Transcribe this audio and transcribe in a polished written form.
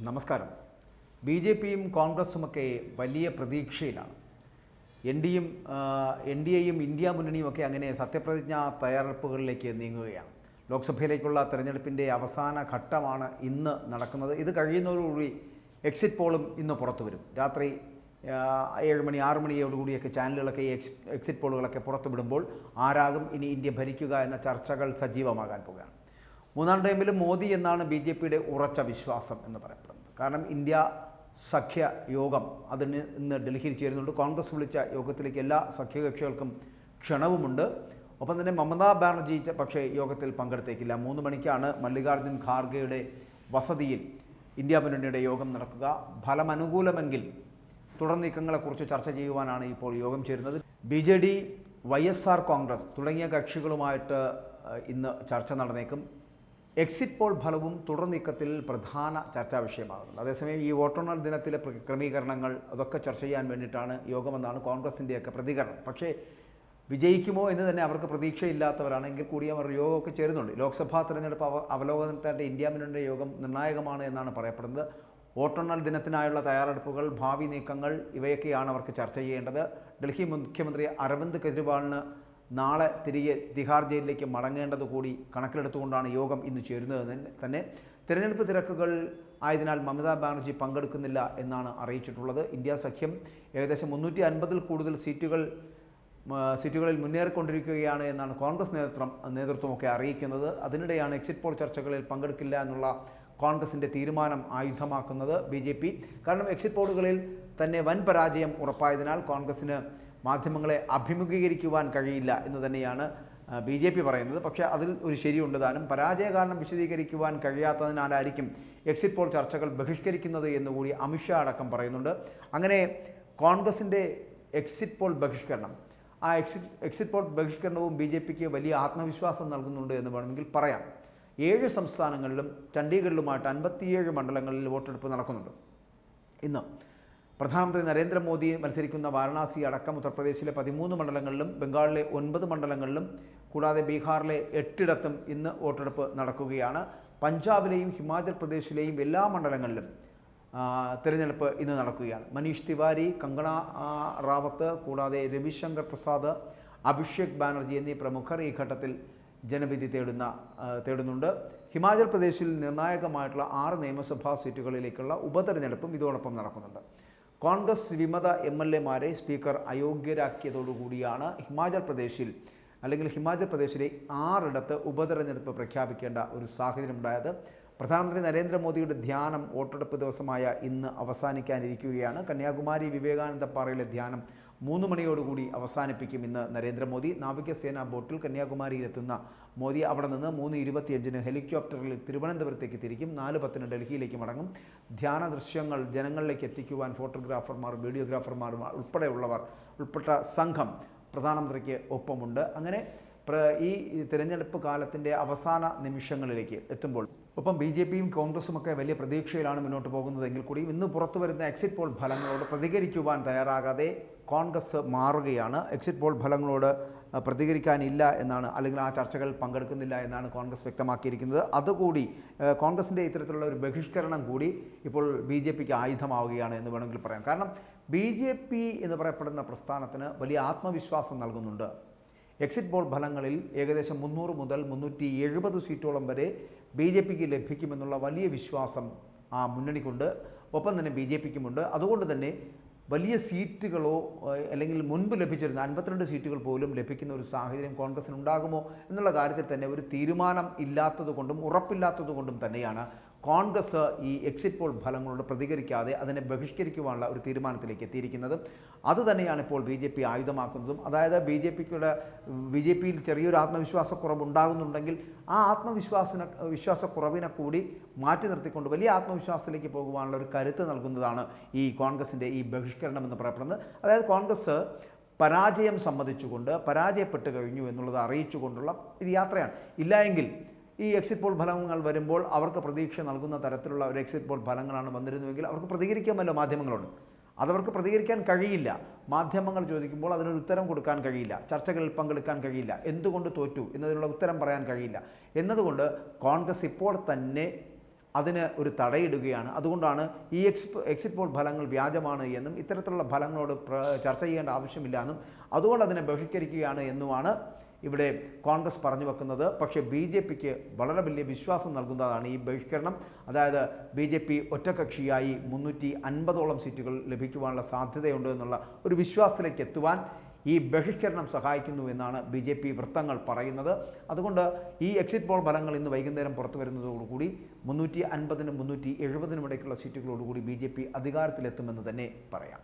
നമസ്കാരം. B J പിയും കോൺഗ്രസുമൊക്കെ വലിയ പ്രതീക്ഷയിലാണ്. എൻ ഡി എയും ഇന്ത്യ മുന്നണിയുമൊക്കെ അങ്ങനെ സത്യപ്രതിജ്ഞാ തയ്യാറെടുപ്പുകളിലേക്ക് നീങ്ങുകയാണ്. ലോക്സഭയിലേക്കുള്ള തെരഞ്ഞെടുപ്പിൻ്റെ അവസാന ഘട്ടമാണ് ഇന്ന് നടക്കുന്നത്. ഇത് കഴിയുന്നതോടുകൂടി എക്സിറ്റ് പോളും ഇന്ന് പുറത്തു വരും. രാത്രി 7 മണി 6 മണിയോടുകൂടിയൊക്കെ ചാനലുകളൊക്കെ ഈ എക്സിറ്റ് പോളുകളൊക്കെ പുറത്തുവിടുമ്പോൾ ആരാകും ഇനി ഇന്ത്യ ഭരിക്കുക എന്ന ചർച്ചകൾ സജീവമാകാൻ പോകുകയാണ്. മൂന്നാം ടൈമിലും മോദി എന്നാണ് ബി ജെ പിയുടെ ഉറച്ച വിശ്വാസം എന്ന് പറയപ്പെടുന്നത്. കാരണം ഇന്ത്യ സഖ്യ യോഗം അതിന് ഇന്ന് ഡൽഹിയിൽ ചേരുന്നുണ്ട്. കോൺഗ്രസ് വിളിച്ച യോഗത്തിലേക്ക് എല്ലാ സഖ്യകക്ഷികൾക്കും ക്ഷണവുമുണ്ട്. ഒപ്പം തന്നെ മമതാ ബാനർജി പക്ഷേ യോഗത്തിൽ പങ്കെടുത്തേക്കില്ല. 3 മണിക്കാണ് മല്ലികാർജ്ജുൻ ഖാർഗെയുടെ വസതിയിൽ ഇന്ത്യ മുന്നണിയുടെ യോഗം നടക്കുക. ഫലമനുകൂലമെങ്കിൽ തുടർ നീക്കങ്ങളെക്കുറിച്ച് ചർച്ച ചെയ്യുവാനാണ് ഇപ്പോൾ യോഗം ചേരുന്നത്. BJD, YSR കോൺഗ്രസ് തുടങ്ങിയ കക്ഷികളുമായിട്ട് ഇന്ന് ചർച്ച നടന്നേക്കും. എക്സിറ്റ് പോൾ ഫലവും തുടർ നീക്കത്തിൽ പ്രധാന ചർച്ചാ വിഷയമാകുന്നത്. അതേസമയം ഈ വോട്ടെണ്ണൽ ദിനത്തിലെ ക്രമീകരണങ്ങൾ അതൊക്കെ ചർച്ച ചെയ്യാൻ വേണ്ടിയിട്ടാണ് യോഗമെന്നാണ് കോൺഗ്രസിൻ്റെയൊക്കെ പ്രതികരണം. പക്ഷേ വിജയിക്കുമോ എന്ന് തന്നെ അവർക്ക് പ്രതീക്ഷയില്ലാത്തവരാണെങ്കിൽ കൂടി അവർ യോഗമൊക്കെ ചേരുന്നുണ്ട്. ലോക്സഭാ തെരഞ്ഞെടുപ്പ് അവലോകനത്തിൻ്റെ ഇന്ത്യ മുന്നണിയുടെ യോഗം നിർണായകമാണ് എന്നാണ് പറയപ്പെടുന്നത്. വോട്ടെണ്ണൽ ദിനത്തിനായുള്ള തയ്യാറെടുപ്പുകൾ, ഭാവി നീക്കങ്ങൾ ഇവയൊക്കെയാണ് അവർക്ക് ചർച്ച ചെയ്യേണ്ടത്. ഡൽഹി മുഖ്യമന്ത്രി അരവിന്ദ് കെജ്രിവാളിന് നാളെ തിരികെ തിഹാർ ജയിലിലേക്ക് മടങ്ങേണ്ടത് കൂടി കണക്കിലെടുത്തുകൊണ്ടാണ് യോഗം ഇന്ന് ചേരുന്നത് തന്നെ. തിരഞ്ഞെടുപ്പ് തിരക്കുകൾ ആയതിനാൽ മമതാ ബാനർജി പങ്കെടുക്കുന്നില്ല എന്നാണ് അറിയിച്ചിട്ടുള്ളത്. ഇന്ത്യ സഖ്യം ഏകദേശം 350-ൽ കൂടുതൽ സീറ്റുകളിൽ മുന്നേറിക്കൊണ്ടിരിക്കുകയാണ് എന്നാണ് കോൺഗ്രസ് നേതൃത്വമൊക്കെ അറിയിക്കുന്നത്. അതിനിടെയാണ് എക്സിറ്റ് പോൾ ചർച്ചകളിൽ പങ്കെടുക്കില്ല എന്നുള്ള കോൺഗ്രസിൻ്റെ തീരുമാനം ആയുധമാക്കുന്നത് BJP. കാരണം എക്സിറ്റ് പോളുകളിൽ തന്നെ വൻ പരാജയം ഉറപ്പായതിനാൽ കോൺഗ്രസിന് മാധ്യമങ്ങളെ അഭിമുഖീകരിക്കുവാൻ കഴിയില്ല എന്ന് തന്നെയാണ് BJP പറയുന്നത്. പക്ഷേ അതിൽ ഒരു ശരിയുണ്ട് താനും. പരാജയ കാരണം വിശദീകരിക്കുവാൻ കഴിയാത്തതിനാലായിരിക്കും എക്സിറ്റ് പോൾ ചർച്ചകൾ ബഹിഷ്കരിക്കുന്നത് എന്നുകൂടി അമിത്ഷാ അടക്കം പറയുന്നുണ്ട്. അങ്ങനെ കോൺഗ്രസിൻ്റെ എക്സിറ്റ് പോൾ ബഹിഷ്കരണം, ആ എക്സിറ്റ് പോൾ ബഹിഷ്കരണവും BJPക്ക് വലിയ ആത്മവിശ്വാസം നൽകുന്നുണ്ട് എന്ന് വേണമെങ്കിൽ പറയാം. 7 സംസ്ഥാനങ്ങളിലും ചണ്ഡീഗഡിലുമായിട്ട് 57 മണ്ഡലങ്ങളിൽ വോട്ടെടുപ്പ് നടക്കുന്നുണ്ട്. ഇന്ന് പ്രധാനമന്ത്രി നരേന്ദ്രമോദി മത്സരിക്കുന്ന വാരണാസി അടക്കം ഉത്തർപ്രദേശിലെ 13 മണ്ഡലങ്ങളിലും ബംഗാളിലെ 9 മണ്ഡലങ്ങളിലും കൂടാതെ ബീഹാറിലെ 8 ഇന്ന് വോട്ടെടുപ്പ് നടക്കുകയാണ്. പഞ്ചാബിലെയും ഹിമാചൽ പ്രദേശിലെയും എല്ലാ മണ്ഡലങ്ങളിലും തിരഞ്ഞെടുപ്പ് ഇന്ന് നടക്കുകയാണ്. മനീഷ് തിവാരി, കങ്കണ റാവത്ത് കൂടാതെ രവിശങ്കർ പ്രസാദ്, അഭിഷേക് ബാനർജി എന്നീ പ്രമുഖർ ഈ ഘട്ടത്തിൽ ജനവിധി തേടുന്നുണ്ട്. ഹിമാചൽ പ്രദേശിൽ നിർണായകമായിട്ടുള്ള 6 നിയമസഭാ സീറ്റുകളിലേക്കുള്ള ഉപതെരഞ്ഞെടുപ്പും ഇതോടൊപ്പം നടക്കുന്നുണ്ട്. കോൺഗ്രസ് വിമത MLA-മാരെ സ്പീക്കർ അയോഗ്യരാക്കിയതോടുകൂടിയാണ് ഹിമാചൽ പ്രദേശിലെ 6 ഉപതെരഞ്ഞെടുപ്പ് പ്രഖ്യാപിക്കേണ്ട ഒരു സാഹചര്യമുണ്ടായത്. പ്രധാനമന്ത്രി നരേന്ദ്രമോദിയുടെ ധ്യാനം വോട്ടെടുപ്പ് ദിവസമായ ഇന്ന് അവസാനിക്കാനിരിക്കുകയാണ്. കന്യാകുമാരി വിവേകാനന്ദ പാറയിലെ ധ്യാനം 3 മണിയോടുകൂടി അവസാനിപ്പിക്കും ഇന്ന് നരേന്ദ്രമോദി. നാവികസേന ബോട്ടിൽ കന്യാകുമാരിയിലെത്തുന്ന മോദി അവിടെ നിന്ന് 3:25 ഹെലികോപ്റ്ററിൽ തിരുവനന്തപുരത്തേക്ക് തിരിക്കും. 4:10 ഡൽഹിയിലേക്ക് മടങ്ങും. ധ്യാന ദൃശ്യങ്ങൾ ജനങ്ങളിലേക്ക് എത്തിക്കുവാൻ ഫോട്ടോഗ്രാഫർമാർ, വീഡിയോഗ്രാഫർമാർ ഉൾപ്പെട്ട സംഘം പ്രധാനമന്ത്രിക്ക് ഒപ്പമുണ്ട്. അങ്ങനെ ഈ തിരഞ്ഞെടുപ്പ് കാലത്തിൻ്റെ അവസാന നിമിഷങ്ങളിലേക്ക് എത്തുമ്പോൾ ഒപ്പം BJPയും കോൺഗ്രസുമൊക്കെ വലിയ പ്രതീക്ഷയിലാണ് മുന്നോട്ട് പോകുന്നതെങ്കിൽ കൂടി ഇന്ന് പുറത്തു വരുന്ന എക്സിറ്റ് പോൾ ഫലങ്ങളോട് പ്രതികരിക്കുവാൻ തയ്യാറാകാതെ കോൺഗ്രസ് മാറുകയാണ്. എക്സിറ്റ് പോൾ ഫലങ്ങളോട് പ്രതികരിക്കാനില്ല എന്നാണ്, അല്ലെങ്കിൽ ആ ചർച്ചകളിൽ പങ്കെടുക്കുന്നില്ല എന്നാണ് കോൺഗ്രസ് വ്യക്തമാക്കിയിരിക്കുന്നത്. അതുകൂടി കോൺഗ്രസിൻ്റെ ഇത്തരത്തിലുള്ള ഒരു ബഹിഷ്കരണം കൂടി ഇപ്പോൾ BJPക്ക് ആയുധമാവുകയാണ് എന്ന് വേണമെങ്കിൽ പറയാം. കാരണം BJP എന്ന് പറയപ്പെടുന്ന പ്രസ്ഥാനത്തിന് വലിയ ആത്മവിശ്വാസം നൽകുന്നുണ്ട്. എക്സിറ്റ് പോൾ ഫലങ്ങളിൽ ഏകദേശം 300 മുതൽ 370 സീറ്റോളം വരെ BJPക്ക് ലഭിക്കുമെന്നുള്ള വലിയ വിശ്വാസം ആ മുന്നണിക്കുണ്ട്. ഒപ്പം തന്നെ BJPക്കുമുണ്ട്. അതുകൊണ്ട് തന്നെ വലിയ സീറ്റുകളോ അല്ലെങ്കിൽ മുൻപ് ലഭിച്ചിരുന്ന 52 സീറ്റുകൾ പോലും ലഭിക്കുന്ന ഒരു സാഹചര്യം കോൺഗ്രസിനുണ്ടാകുമോ എന്നുള്ള കാര്യത്തിൽ തന്നെ ഒരു തീരുമാനം ഇല്ലാത്തതുകൊണ്ടും ഉറപ്പില്ലാത്തതുകൊണ്ടും തന്നെയാണ് കോൺഗ്രസ് ഈ എക്സിറ്റ് പോൾ ഫലങ്ങളോട് പ്രതികരിക്കാതെ അതിനെ ബഹിഷ്കരിക്കുവാനുള്ള ഒരു തീരുമാനത്തിലേക്ക് എത്തിയിരിക്കുന്നത്. അതുതന്നെയാണ് ഇപ്പോൾ BJP ആയുധമാക്കുന്നതും. അതായത് BJPയിൽ ചെറിയൊരു ആത്മവിശ്വാസക്കുറവ് ഉണ്ടാകുന്നുണ്ടെങ്കിൽ ആ വിശ്വാസക്കുറവിനെ കൂടി മാറ്റി നിർത്തിക്കൊണ്ട് വലിയ ആത്മവിശ്വാസത്തിലേക്ക് പോകുവാനുള്ള ഒരു കരുത്ത് നൽകുന്നതാണ് ഈ കോൺഗ്രസിൻ്റെ ഈ ബഹിഷ്കരണം എന്ന് പറയപ്പെടുന്നത്. അതായത് കോൺഗ്രസ് പരാജയം സമ്മതിച്ചുകൊണ്ട് പരാജയപ്പെട്ട് കഴിഞ്ഞു എന്നുള്ളത് അറിയിച്ചുകൊണ്ടുള്ള ഒരു യാത്രയാണ്. ഇല്ലായെങ്കിൽ ഈ എക്സിറ്റ് പോൾ ഫലങ്ങൾ വരുമ്പോൾ അവർക്ക് പ്രതീക്ഷ നൽകുന്ന തരത്തിലുള്ള ഒരു എക്സിറ്റ് പോൾ ഫലങ്ങളാണ് വന്നിരുന്നുവെങ്കിൽ അവർക്ക് പ്രതികരിക്കാമല്ലോ മാധ്യമങ്ങളോട്. അതവർക്ക് പ്രതികരിക്കാൻ കഴിയില്ല. മാധ്യമങ്ങൾ ചോദിക്കുമ്പോൾ അതിനൊരു ഉത്തരം കൊടുക്കാൻ കഴിയില്ല. ചർച്ചകളിൽ പങ്കെടുക്കാൻ കഴിയില്ല. എന്തുകൊണ്ട് തോറ്റു എന്നതിനുള്ള ഉത്തരം പറയാൻ കഴിയില്ല. എന്നതുകൊണ്ട് കോൺഗ്രസ് ഇപ്പോൾ തന്നെ അതിന് ഒരു തടയിടുകയാണ്. അതുകൊണ്ടാണ് ഈ എക്സിറ്റ് പോൾ ഫലങ്ങൾ വ്യാജമാണ് എന്നും ഇത്തരത്തിലുള്ള ഫലങ്ങളോട് ചർച്ച ചെയ്യേണ്ട ആവശ്യമില്ല എന്നും അതുകൊണ്ട് അതിനെ ബഹിഷ്കരിക്കുകയാണ് എന്നുമാണ് ഇവിടെ കോൺഗ്രസ് പറഞ്ഞു വെക്കുന്നത്. പക്ഷേ BJPക്ക് വളരെ വലിയ വിശ്വാസം നൽകുന്നതാണ് ഈ ബഹിഷ്കരണം. അതായത് BJP ഒറ്റകക്ഷിയായി 350ഓളം സീറ്റുകൾ ലഭിക്കുവാനുള്ള സാധ്യതയുണ്ട് എന്നുള്ള ഒരു വിശ്വാസത്തിലേക്ക് എത്തുവാൻ ഈ ബഹിഷ്കരണം സഹായിക്കുന്നു എന്നാണ് BJP വൃത്തങ്ങൾ പറയുന്നത്. അതുകൊണ്ട് ഈ എക്സിറ്റ് പോൾ ഫലങ്ങൾ ഇന്ന് വൈകുന്നേരം പുറത്തു വരുന്നതോടുകൂടി 350-നും 370-നും ഇടയ്ക്കുള്ള സീറ്റുകളോടുകൂടി BJP അധികാരത്തിലെത്തുമെന്ന് തന്നെ പറയാം.